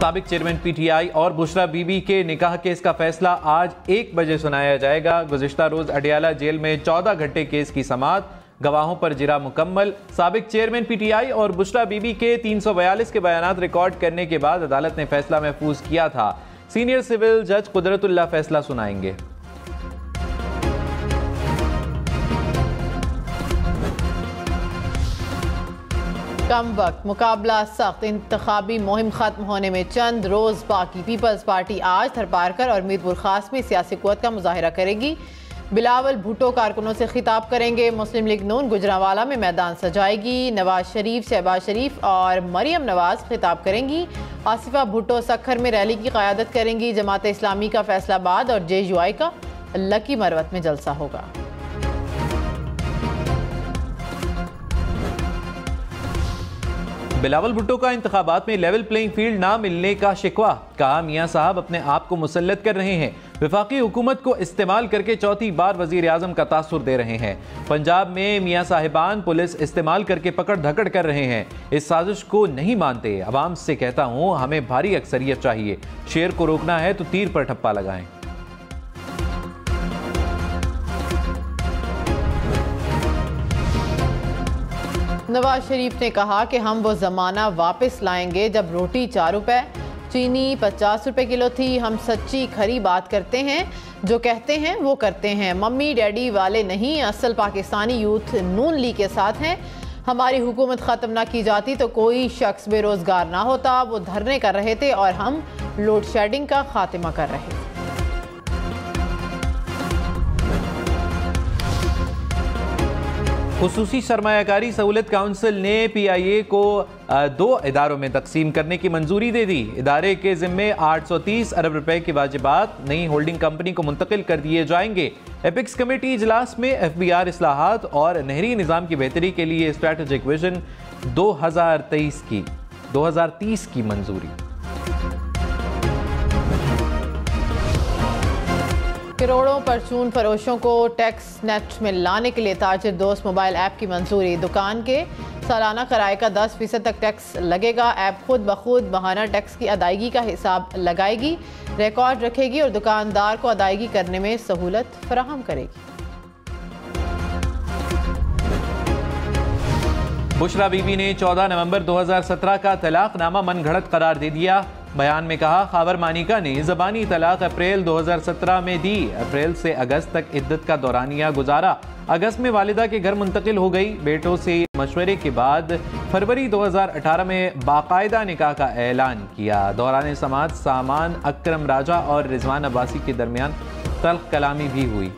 साबिक chairman PTI और बुशरा बीबी के निकाह केस का फैसला आज 1 बजे सुनाया जाएगा। गुज़िश्ता रोज अडियाला जेल में 14 घंटे केस की समाअत, गवाहों पर जिरा मुकम्मल। साबिक चेयरमैन पीटीआई और बुशरा बीबी के 342 के बयानात रिकॉर्ड करने के बाद अदालत ने फैसला महफूज किया था। सीनियर सिविल जज कुदरतुल्लाह फैसला सुनाएंगे। कम वक्त, मुकाबला सख्त, इंतखाबी मुहिम खत्म होने में चंद रोज बाकी। पीपल्स पार्टी आज थरपारकर और मीरपुर खास में सियासी कुव्वत का मुजाहिरा करेगी। बिलावल भुट्टो कारकुनों से खिताब करेंगे। मुस्लिम लीग नून गुजरांवाला में मैदान सजाएगी। नवाज शरीफ, शहबाज शरीफ और मरियम नवाज खिताब करेंगी। आसिफा भुट्टो सखर में रैली की क़यादत करेंगी। जमात इस्लामी का फैसलाबाद और JUI का लकी मरवत में जलसा होगा। बिलावल भुट्टो का इंतखाबात में लेवल प्लेइंग फील्ड ना मिलने का शिकवा। कहा मियां साहब अपने आप को मुसल्लत कर रहे हैं, वफाकी हुकूमत को इस्तेमाल करके चौथी बार वजीर आजम का तासुर दे रहे हैं। पंजाब में मियां साहिबान पुलिस इस्तेमाल करके पकड़ धकड़ कर रहे हैं, इस साजिश को नहीं मानते। अवाम से कहता हूं हमें भारी अक्सरियत चाहिए, शेर को रोकना है तो तीर पर ठप्पा लगाएं। नवाज शरीफ ने कहा कि हम वो ज़माना वापस लाएंगे जब रोटी 4 रुपए, चीनी 50 रुपए किलो थी। हम सच्ची खरी बात करते हैं, जो कहते हैं वो करते हैं। मम्मी डैडी वाले नहीं, असल पाकिस्तानी यूथ नून लीग के साथ हैं। हमारी हुकूमत ख़त्म ना की जाती तो कोई शख्स बेरोज़गार ना होता। वो धरने कर रहे थे और हम लोड शेडिंग का खात्मा कर रहे थे। खुसूसी सरमायाकारी सहूलत काउंसिल ने PIA को 2 इदारों में तकसीम करने की मंजूरी दे दी। इदारे के जिम्मे 830 अरब रुपए के वाजिबात नई होल्डिंग कंपनी को मुंतकिल कर दिए जाएंगे। एपिक्स कमेटी इजलास में FBR इस्लाहात और नहरी निज़ाम की बेहतरी के लिए स्ट्रैटेजिक विजन 2030 की मंजूरी। करोड़ों परचून फरोशों को टैक्स नेट में लाने के लिए ताजिर दोस्त मोबाइल ऐप की मंजूरी। दुकान के सालाना किराए का 10% तक टैक्स लगेगा। ऐप खुद ब खुद माहाना टैक्स की अदायगी का हिसाब लगाएगी, रिकॉर्ड रखेगी और दुकानदार को अदायगी करने में सहूलत फराहम करेगी। बुशरा बीबी ने 14 नवंबर 2017 का तलाकनामा मनगढ़ंत करार दे दिया। बयान में कहा खावर मानिका ने ज़बानी तलाक अप्रैल 2017 में दी। अप्रैल से अगस्त तक इद्दत का दौरानिया गुजारा। अगस्त में वालिदा के घर मुंतकिल हो गई। बेटों से मशवरे के बाद फरवरी 2018 में बाकायदा निकाह का ऐलान किया। दौरान समाअत सामान अकरम राजा और रिजवान अब्बासी के दरमियान तल्ख कलामी भी हुई।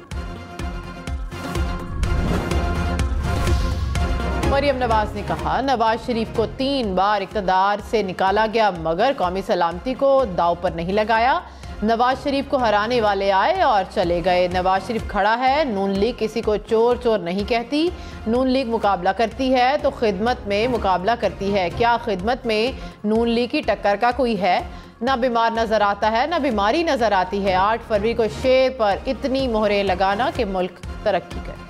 मरियम नवाज ने कहा नवाज शरीफ को 3 बार इक़्तिदार से निकाला गया मगर कौमी सलामती को दाव पर नहीं लगाया। नवाज शरीफ को हराने वाले आए और चले गए। नवाज शरीफ खड़ा है, नून लीग किसी को चोर चोर नहीं कहती। नून लीग मुकाबला करती है तो खिदमत में मुकाबला करती है। क्या खिदमत में नून लीग की टक्कर का कोई है? ना बीमार नजर आता है ना बीमारी नजर आती है। 8 फरवरी को शेर पर इतनी मोहरें लगाना कि मुल्क तरक्की करे।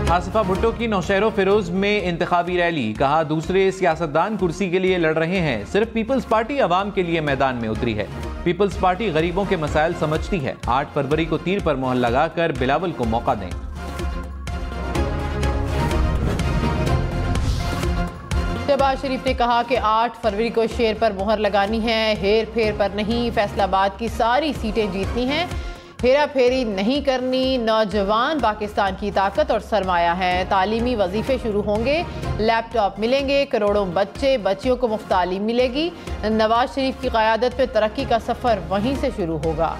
आसिफा भुट्टो की नौशहरों फिरोज में इंतखाबी रैली। कहा दूसरे सियासतदान कुर्सी के लिए लड़ रहे हैं, सिर्फ पीपल्स पार्टी अवाम के लिए मैदान में उतरी है। पीपल्स पार्टी गरीबों के मसाइल समझती है। 8 फरवरी को तीर पर मोहर लगाकर बिलावल को मौका दें। शहबाज शरीफ ने कहा कि 8 फरवरी को शेर पर मोहर लगानी है, हेर फेर पर नहीं। फैसलाबाद की सारी सीटें जीतनी हैं, हेरा फेरी नहीं करनी। नौजवान पाकिस्तान की ताकत और सरमाया है। तालीमी वजीफे शुरू होंगे, लैपटॉप मिलेंगे, करोड़ों बच्चे बच्चियों को मुफ्त तालीम मिलेगी। नवाज शरीफ की क़यादत पे तरक्की का सफ़र वहीं से शुरू होगा।